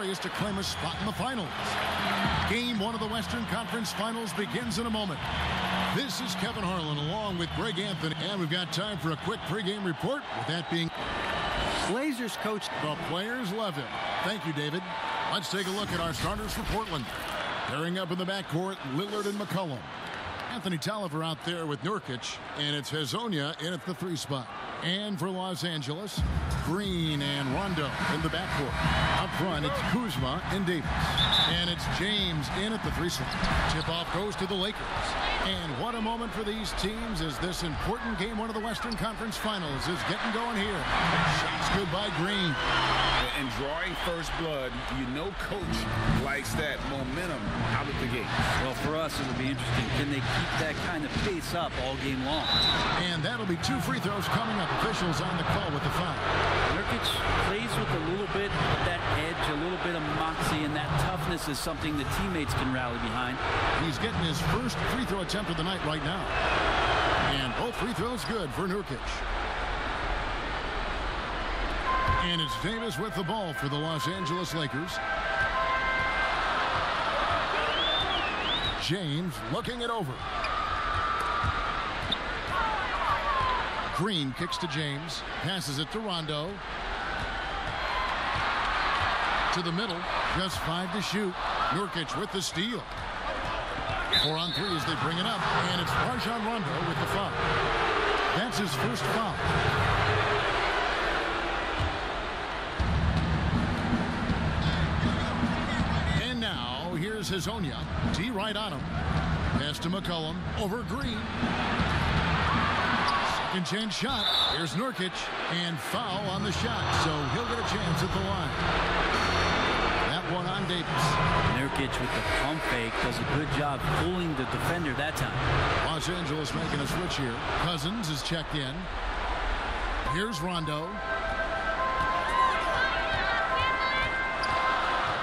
is to claim a spot in the finals. Game 1 of the Western Conference Finals begins in a moment. This is Kevin Harlan along with Greg Anthony, and we've got time for a quick pregame report. With that being Blazers coach, the players love him. Thank you, David. Let's take a look at our starters for Portland. Pairing up in the backcourt, Lillard and McCollum. Anthony Tolliver out there with Nurkic, and it's Hezonja in at the 3 spot. And for Los Angeles, Green and Rondo in the backcourt. Up front, it's Kuzma and Davis. And it's James in at the 3 slot. Tip-off goes to the Lakers. And what a moment for these teams as this important game 1 of the Western Conference Finals is getting going here. Shots good by Green. And drawing first blood, you know coach likes that momentum out of the gate. well, for us, it'll be interesting. Can they keep that kind of pace up all game long? And that'll be 2 free throws coming up. Officials on the call with the foul. Nurkic plays with a little bit of that edge, a little bit of moxie, and that toughness is something the teammates can rally behind. He's getting his first free throw attempt of the night right now. And both free throws good for Nurkic. And it's Davis with the ball for the Los Angeles Lakers. James looking it over. Green kicks to James, passes it to Rondo. To the middle, just 5 to shoot. Nurkic with the steal. 4 on 3 as they bring it up, and it's Rajon Rondo with the foul. That's his first foul. And now, here's Hezonja. D right on him. Pass to McCollum, over Green. Second chance shot. Here's Nurkic, and foul on the shot, so he'll get a chance at the line. That one on Davis. Nurkic with the pump fake does a good job fooling the defender that time. Los Angeles making a switch here. Cousins is checked in. Here's Rondo.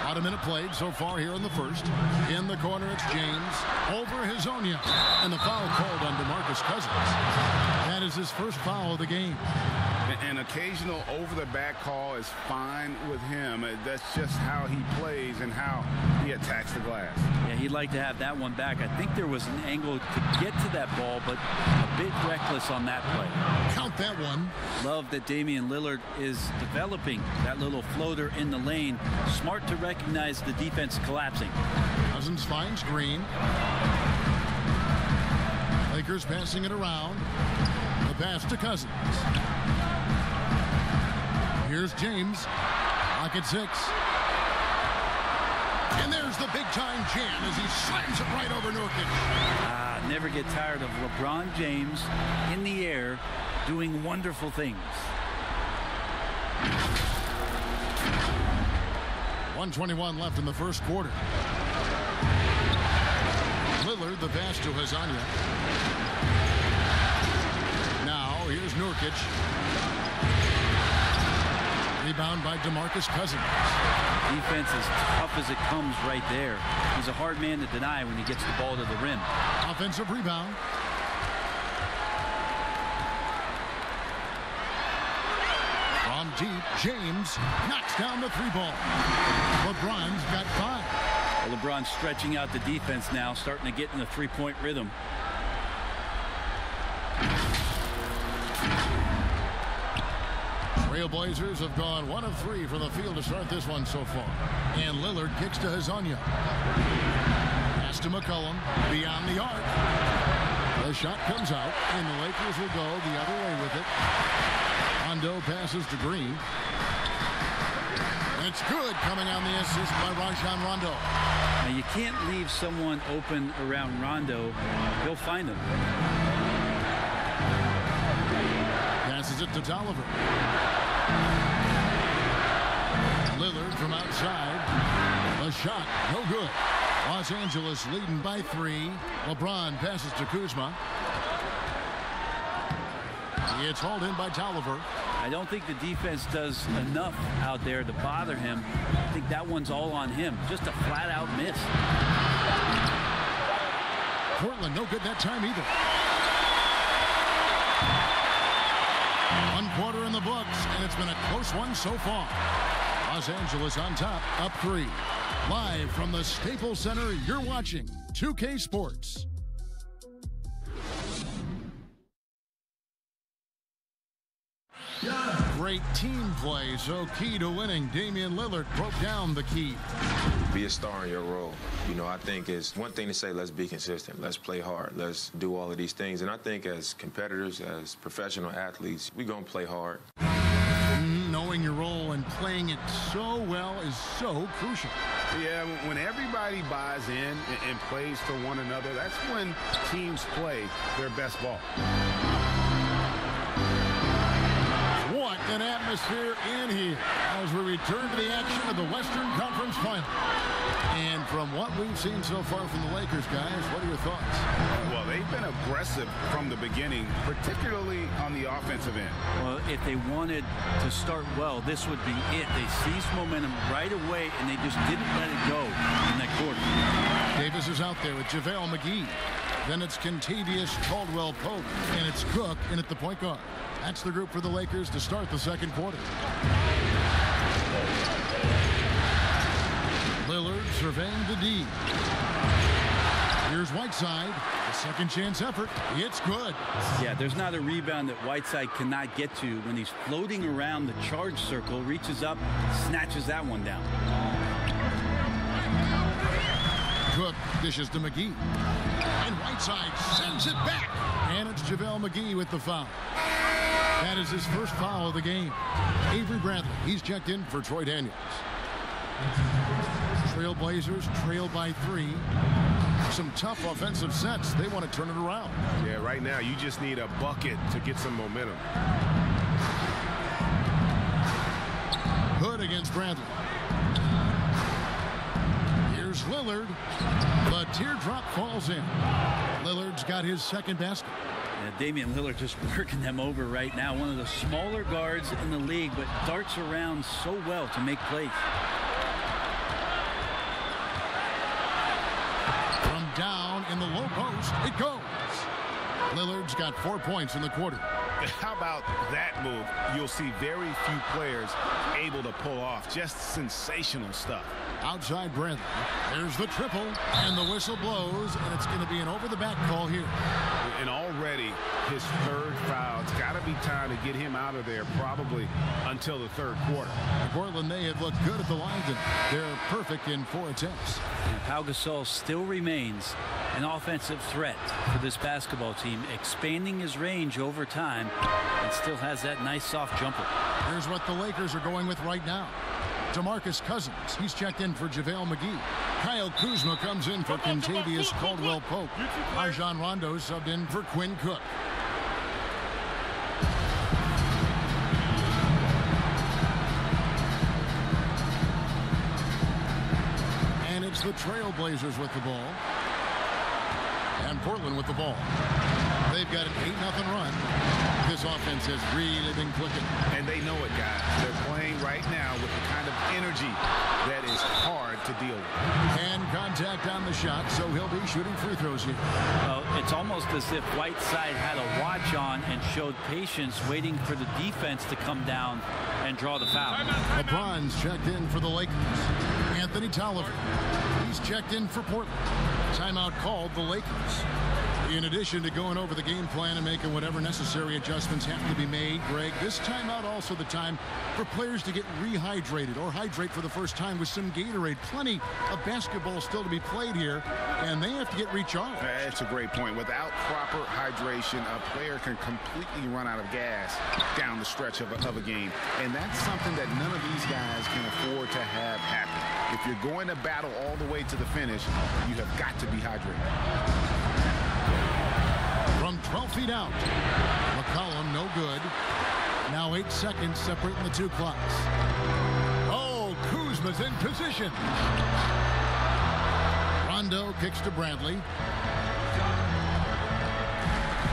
About a minute played so far here in the first. In the corner, it's James. Over Hezonja. And the foul called on DeMarcus Cousins. That is his first foul of the game. An occasional over-the-back call is fine with him. That's just how he plays and how he attacks the glass. Yeah, he'd like to have that one back. I think there was an angle to get to that ball, but a bit reckless on that play. Count that one. Love that Damian Lillard is developing that little floater in the lane. Smart to recognize the defense collapsing. Cousins finds Green. Lakers passing it around. The pass to Cousins. Here's James. Lock at 6. And there's the big-time jam as he slams it right over Nurkic. Never get tired of LeBron James in the air doing wonderful things. 1:21 left in the first quarter. Lillard, the pass to Hezonja. Now, here's Nurkic. Rebound by DeMarcus Cousins. Defense as tough as it comes right there. He's a hard man to deny when he gets the ball to the rim. Offensive rebound. From deep, James knocks down the 3-ball. LeBron's got 5. Well, LeBron's stretching out the defense now, starting to get in the 3-point rhythm. Trailblazers have gone 1 of 3 from the field to start this one so far. And Lillard kicks to Hezonja. Pass to McCollum. Beyond the arc. The shot comes out, and the Lakers will go the other way with it. Rondo passes to Green. It's good coming on the assist by Rajon Rondo. Now, you can't leave someone open around Rondo. He'll find him. Passes it to Tolliver. Lillard from outside. The shot, no good. Los Angeles leading by 3. LeBron passes to Kuzma. It's hauled in by Tolliver. I don't think the defense does enough out there to bother him. I think that one's all on him. Just a flat-out miss. Portland no good that time either. 1 quarter in the books, and it's been a close one so far. Los Angeles on top, up 3. Live from the Staples Center, you're watching 2K Sports. Great team play, so key to winning. Damian Lillard broke down the key. Be a star in your role. You know, I think it's one thing to say, let's be consistent, let's play hard, let's do all of these things. And I think as competitors, as professional athletes, we're going to play hard. Knowing your role and playing it so well is so crucial. Yeah, when everybody buys in and plays for one another, that's when teams play their best ball. What an atmosphere in here as we return to the action of the Western Conference Final. And from what we've seen so far from the Lakers, guys, what are your thoughts? Well, they've been aggressive from the beginning, particularly on the offensive end. Well, if they wanted to start well, this would be it. They seized momentum right away, and they just didn't let it go in that quarter. Davis is out there with JaVale McGee. Then it's Kentavious Caldwell-Pope, and it's Cook in at the point guard. That's the group for the Lakers to start the second quarter. Lillard surveying the D. Here's Whiteside. A second chance effort. It's good. Yeah, there's not a rebound that Whiteside cannot get to when he's floating around the charge circle, reaches up, snatches that one down. Cook dishes to McGee. And Whiteside sends it back. And it's JaVale McGee with the foul. That is his first foul of the game. Avery Bradley, he's checked in for Troy Daniels. Trailblazers trail by 3. Some tough offensive sets. They want to turn it around. Yeah, right now you just need a bucket to get some momentum. Hood against Bradley. Here's Lillard. The teardrop falls in. Lillard's got his second basket. Damian Lillard just working them over right now. One of the smaller guards in the league, but darts around so well to make plays. From down in the low post, it goes. Lillard's got 4 points in the quarter. How about that move? You'll see very few players able to pull off. Just sensational stuff. Outside Bradley. There's the triple, and the whistle blows, and it's going to be an over-the-back call here. And already his third foul. It's got to be time to get him out of there probably until the third quarter. In Portland, they have looked good at the line, and they're perfect in 4 attempts. And Pau Gasol still remains an offensive threat for this basketball team, expanding his range over time, and still has that nice soft jumper. Here's what the Lakers are going with right now. DeMarcus Cousins, he's checked in for JaVale McGee. Kyle Kuzma comes in for Kentavious Caldwell-Pope. Rajon Rondo subbed in for Quinn Cook. And it's the Trailblazers with the ball. And Portland with the ball. They've got an 8-0 run. This offense has really been clicking. And they know it, guys. They're playing right now with the kind of energy that is hard to deal with. And contact on the shot, so he'll be shooting free throws here. Well, it's almost as if Whiteside had a watch on and showed patience, waiting for the defense to come down and draw the foul. LeBron's checked in for the Lakers. Anthony Tolliver, he's checked in for Portland. Timeout called the Lakers. In addition to going over the game plan and making whatever necessary adjustments have to be made, Greg, this timeout also the time for players to get rehydrated or hydrate for the first time with some Gatorade. Plenty of basketball still to be played here, and they have to get recharged. That's a great point. Without proper hydration, a player can completely run out of gas down the stretch of a game. And that's something that none of these guys can afford to have happen. If you're going to battle all the way to the finish, you have got to be hydrated. From 12 feet out, McCollum, no good. Now 8 seconds separating the 2 clocks. Oh, Kuzma's in position. Rondo kicks to Bradley.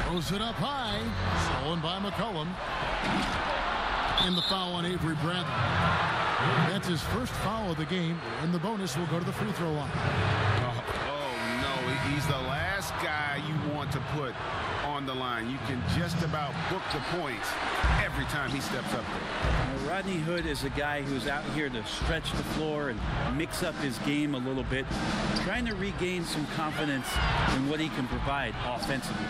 Throws it up high. Stolen by McCollum. And the foul on Avery Bradley. That's his first foul of the game, and the bonus will go to the free throw line. Oh no, he's the last guy you want to put on the line. You can just about book the points every time he steps up there. Well, Rodney Hood is a guy who's out here to stretch the floor and mix up his game a little bit, trying to regain some confidence in what he can provide offensively.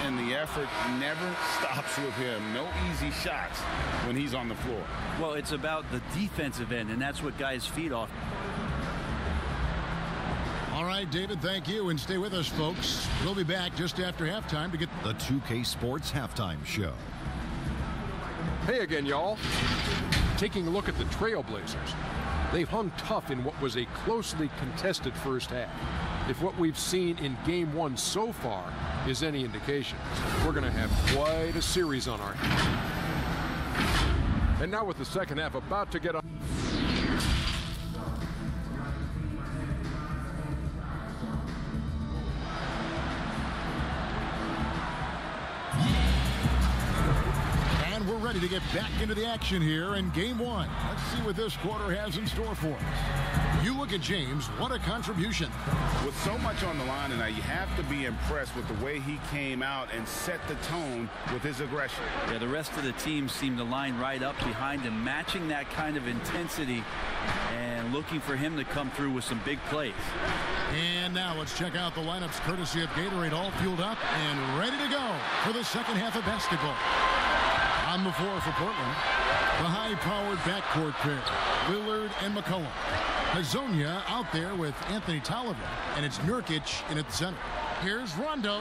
And the effort never stops with him. No easy shots when he's on the floor. Well, it's about the defensive end, and that's what guys feed off. All right, David, thank you, and stay with us, folks. We'll be back just after halftime to get the 2K Sports Halftime Show. Hey again, y'all. Taking a look at the Trailblazers. They've hung tough in what was a closely contested first half. If what we've seen in Game 1 so far is any indication, we're going to have quite a series on our hands. And now with the second half about to get on. And we're ready to get back into the action here in Game 1. Let's see what this quarter has in store for us. You look at James, what a contribution. With so much on the line tonight, you have to be impressed with the way he came out and set the tone with his aggression. Yeah, the rest of the team seemed to line right up behind him, matching that kind of intensity and looking for him to come through with some big plays. And now let's check out the lineups courtesy of Gatorade, all fueled up and ready to go for the second half of basketball. On the floor for Portland, the high-powered backcourt pair, Lillard and McCollum. Hazonia out there with Anthony Tolliver, and it's Nurkic in at the center. Here's Rondo,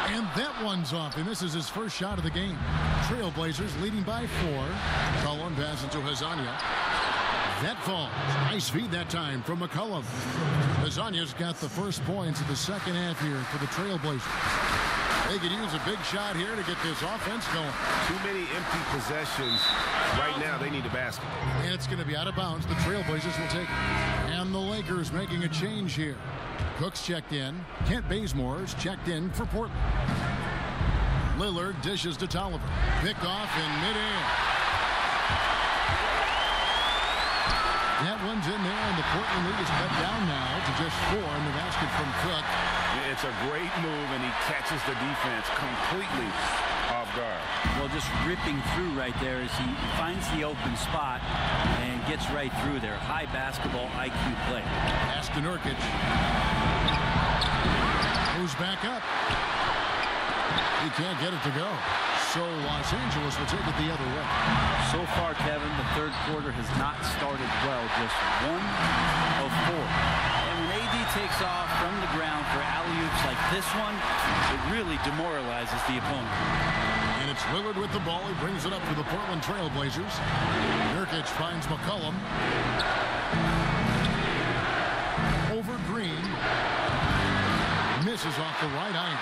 and that one's off, and this is his first shot of the game. Trailblazers leading by 4. McCollum passes to Hazonia. That falls. Nice feed that time from McCollum. Hazonia's got the first points of the second half here for the Trailblazers. They could use a big shot here to get this offense going. Too many empty possessions. Right now, they need a basket. And it's going to be out of bounds. The Trailblazers will take it. And the Lakers making a change here. Cook's checked in. Kent Bazemore's checked in for Portland. Lillard dishes to Tolliver. Picked off in midair. That one's in there, and the Portland lead is cut down now to just 4 in the basket from Cook. It's a great move, and he catches the defense completely off guard. Well, just ripping through right there as he finds the open spot and gets right through there. High basketball IQ play. Pass to Nurkic. Moves back up. He can't get it to go. So Los Angeles will take it the other way. So far, Kevin, the third quarter has not started well. Just 1 of 4. And when AD takes off from the ground for alley-oops like this one, it really demoralizes the opponent. And it's Lillard with the ball. He brings it up for the Portland Trailblazers. Nurkic finds McCollum. Over Green. Misses off the right eye.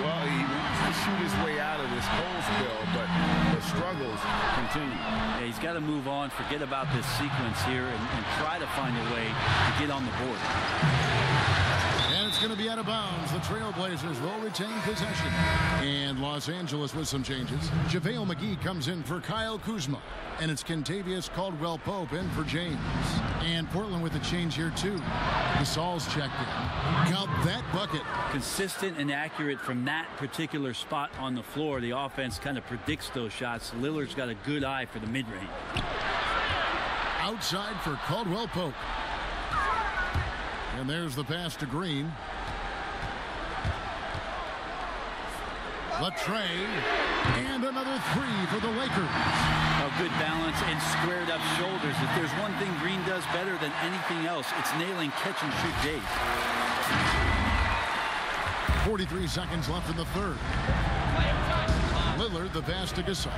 Well, he wants to shoot his way out of this hole spill, but the struggles continue. Yeah, he's got to move on, forget about this sequence here, and try to find a way to get on the board. And it's going to be out of bounds. The Trailblazers will retain possession. And Los Angeles with some changes. JaVale McGee comes in for Kyle Kuzma. And it's Kentavious Caldwell-Pope in for James. And Portland with a change here, too. Gasol's checked in. Count that bucket. Consistent and accurate from that particular spot on the floor. The offense kind of predicts those shots. Lillard's got a good eye for the mid-range. Outside for Caldwell-Pope. And there's the pass to Green. Latrey. And another 3 for the Lakers. A good balance and squared up shoulders. If there's one thing Green does better than anything else, it's nailing catch-and-shoot days. 43 seconds left in the third. Lillard, the pass to Gasol.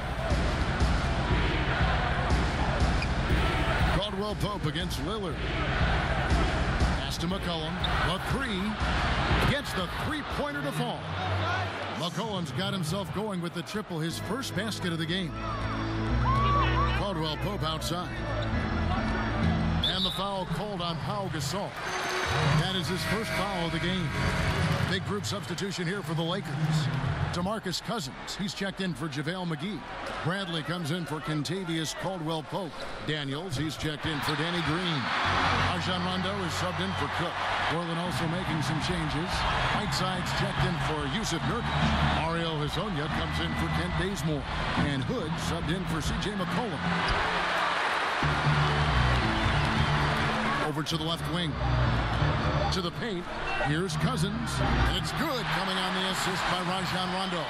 Caldwell-Pope against Lillard. Pass to McCollum. The 3. Gets the three-pointer to fall. McCollum's got himself going with the triple, his first basket of the game. Caldwell-Pope outside. And the foul called on Pau Gasol. That is his first foul of the game. Big group substitution here for the Lakers. DeMarcus Cousins, he's checked in for JaVale McGee. Bradley comes in for Kentavious Caldwell-Pope. Daniels, he's checked in for Danny Green. Rajon Rondo is subbed in for Cook. Portland also making some changes. Whiteside's checked in for Yusuf Nurkic. Mario Hezonja comes in for Kent Bazemore. And Hood subbed in for C.J. McCollum. Over to the left wing. To the paint. Here's Cousins. And it's good, coming on the assist by Rajon Rondo.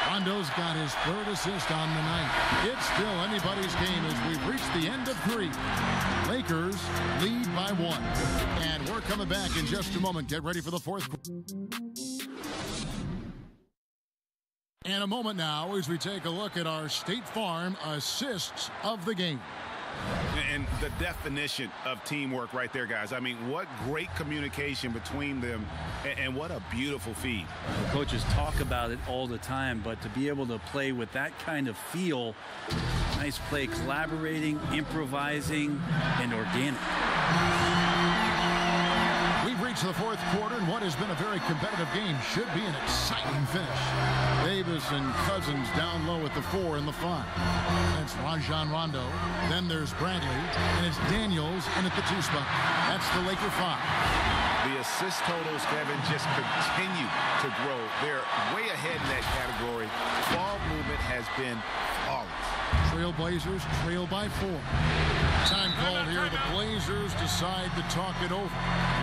Rondo's got his third assist on the night. It's still anybody's game as we've reached the end of 3. Lakers lead by 1. And we're coming back in just a moment. Get ready for the fourth. And a moment now as we take a look at our State Farm assists of the game. And the definition of teamwork right there, guys. I mean, what great communication between them, and what a beautiful feed. The coaches talk about it all the time, but to be able to play with that kind of feel, nice play, collaborating, improvising, and organic. We've reached the fourth quarter, and what has been a very competitive game should be an exciting finish. Davis and Cousins down low at the 4 and the 5. That's Rajon Rondo. Then there's Bradley, and it's Daniels in at the 2 spot. That's the Laker 5. The assist totals, Kevin, just continue to grow. They're way ahead in that category. Ball movement has been flawless. Trailblazers trail by 4. Time called here. The Blazers decide to talk it over.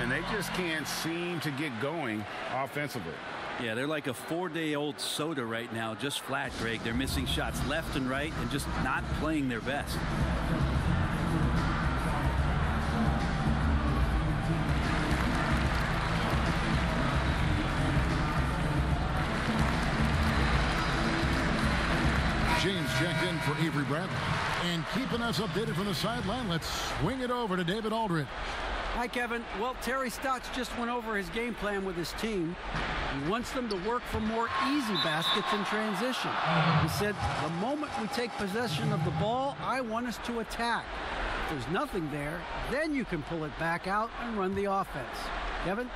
And they just can't seem to get going offensively. Yeah, they're like a 4-day-old soda right now, just flat, Greg. They're missing shots left and right and just not playing their best. James checked in for Avery Bradley. And keeping us updated from the sideline, let's swing it over to David Aldridge. Hi, Kevin. Well, Terry Stotts just went over his game plan with his team. He wants them to work for more easy baskets in transition. He said, the moment we take possession of the ball, I want us to attack. If there's nothing there, then you can pull it back out and run the offense. Kevin?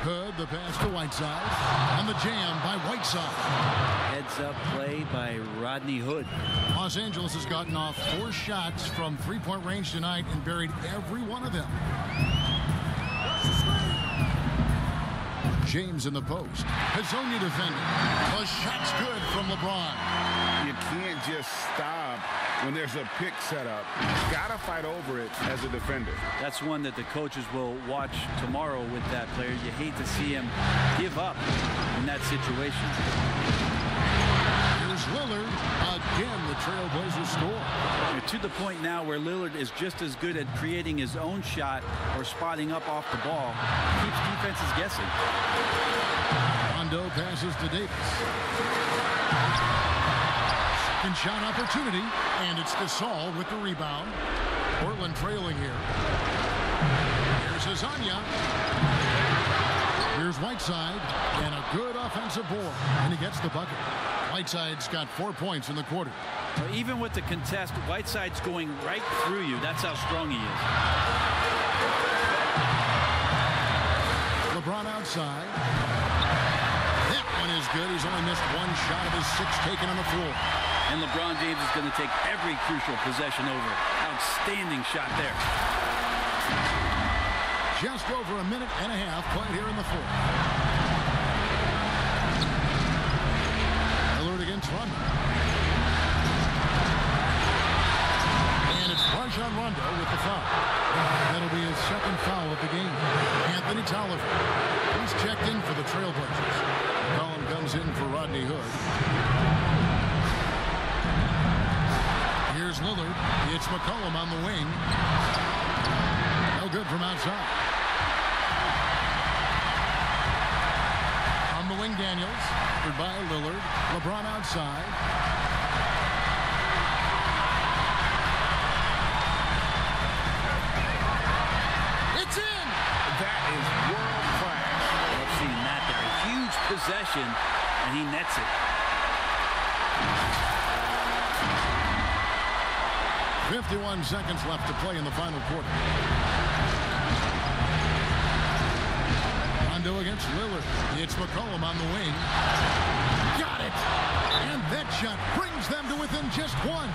Hood, the pass to Whiteside. And the jam by Whiteside. Heads-up play by Rodney Hood. Los Angeles has gotten off 4 shots from 3-point range tonight and buried every one of them. James in the post. Hezonja defending. The shot's good from LeBron. You can't just stop when there's a pick set up. Gotta fight over it as a defender. That's one that the coaches will watch tomorrow with that player. You hate to see him give up in that situation. Here's Lillard. Again, the Trailblazers score. You're to the point now where Lillard is just as good at creating his own shot or spotting up off the ball. Keeps defenses guessing. Rondo passes to Davis. Second shot opportunity, and it's Gasol with the rebound. Portland trailing here. Here's Hezonja. Here's Whiteside, and a good offensive board, and he gets the bucket. Whiteside's got 4 points in the quarter. Well, even with the contest, Whiteside's going right through you. That's how strong he is. LeBron outside. That one is good. He's only missed 1 shot of his 6 taken on the floor. And LeBron James is going to take every crucial possession over. Outstanding shot there. Just over a minute and a half played here in the fourth. Lillard against Rondo. And it's Rajon Rondo with the foul. That'll be his second foul of the game. Anthony Tolliver. He's checked in for the Trailblazers. Colin comes in for Rodney Hood. Here's Lillard. It's McCollum on the wing. No good from outside. On the wing, Daniels. By Lillard. LeBron outside. It's in! That is world class. I've seen that there. A huge possession, and he nets it. 51 seconds left to play in the final quarter. Rondo against Lillard. It's McCollum on the wing. Got it! And that shot brings them to within just one.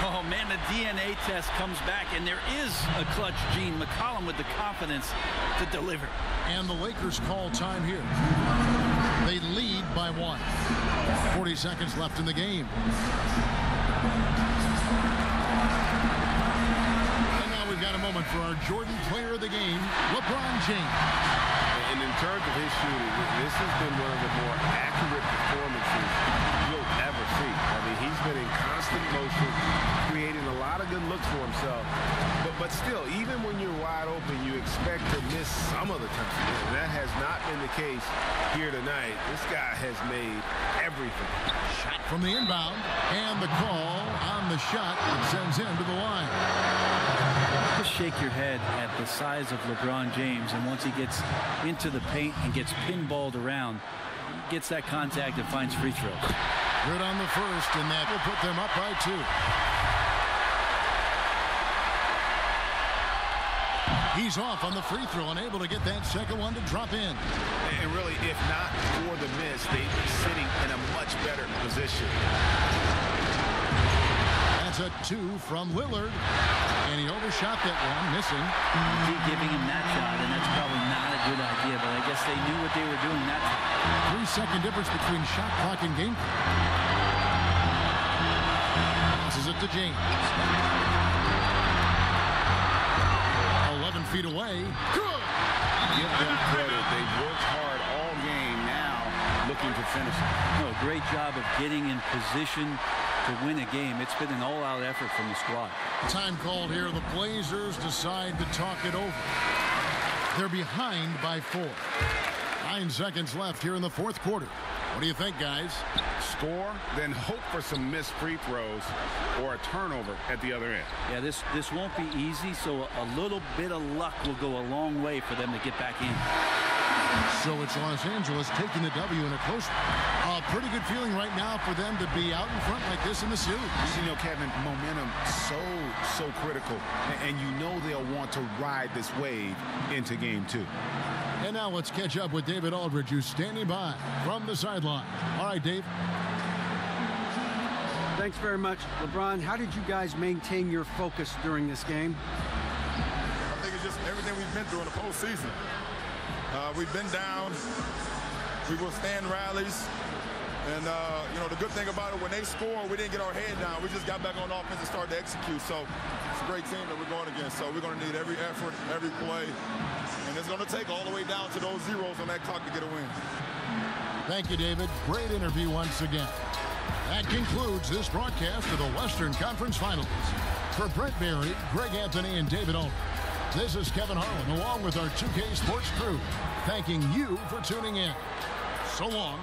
Oh, man, the DNA test comes back, and there is a clutch gene. McCollum with the confidence to deliver. And the Lakers call time here. They lead by 1. 40 seconds left in the game. And now we've got a moment for our Jordan player of the game, LeBron James. And in terms of his shooting, this has been one of the more accurate performances you'll ever see. I mean, he's been in constant motion, creating a lot of good looks for himself. But still, even when you're wide open, you expect to miss some of the time. And that has not been the case here tonight. This guy has made everything. Shot from the inbound, and the call on the shot that sends him to the line. Just shake your head at the size of LeBron James, and once he gets into the paint and gets pinballed around, gets that contact and finds free throws. Good on the first, and that will put them up by 2. He's off on the free throw and able to get that second one to drop in. And really, if not for the miss, they'd be sitting in a much better position. That's a 2 from Lillard. And he overshot that one, missing. Keep giving him that shot, and that's probably not a good idea, but I guess they knew what they were doing that time. 3-second difference between shot clock and game clock. Passes it to James. 11 feet away. Good! Give them credit. They've worked hard all game, now looking to finish it. No, great job of getting in position to win a game. It's been an all-out effort from the squad. Time called here. The Blazers decide to talk it over. They're behind by 4. 9 seconds left here in the fourth quarter. What do you think, guys? Score, then hope for some missed free throws or a turnover at the other end. Yeah, this won't be easy, so a little bit of luck will go a long way for them to get back in. So it's Los Angeles taking the W in a close one. Pretty good feeling right now for them to be out in front like this in the series. You know, Kevin, momentum so critical, and you know they'll want to ride this wave into game 2. And now let's catch up with David Aldridge, who's standing by from the sideline. All right, Dave. Thanks very much. LeBron, how did you guys maintain your focus during this game? I think it's just everything we've been through in the postseason. We've been down. We will stand rallies. And, you know, the good thing about it, when they score, we didn't get our head down. We just got back on offense and started to execute. So it's a great team that we're going against. So we're going to need every effort, every play. And it's going to take all the way down to those zeros on that clock to get a win. Thank you, David. Great interview once again. That concludes this broadcast of the Western Conference Finals. For Brett Berry, Greg Anthony, and David Aldridge, this is Kevin Harlan, along with our 2K Sports crew, thanking you for tuning in. So long.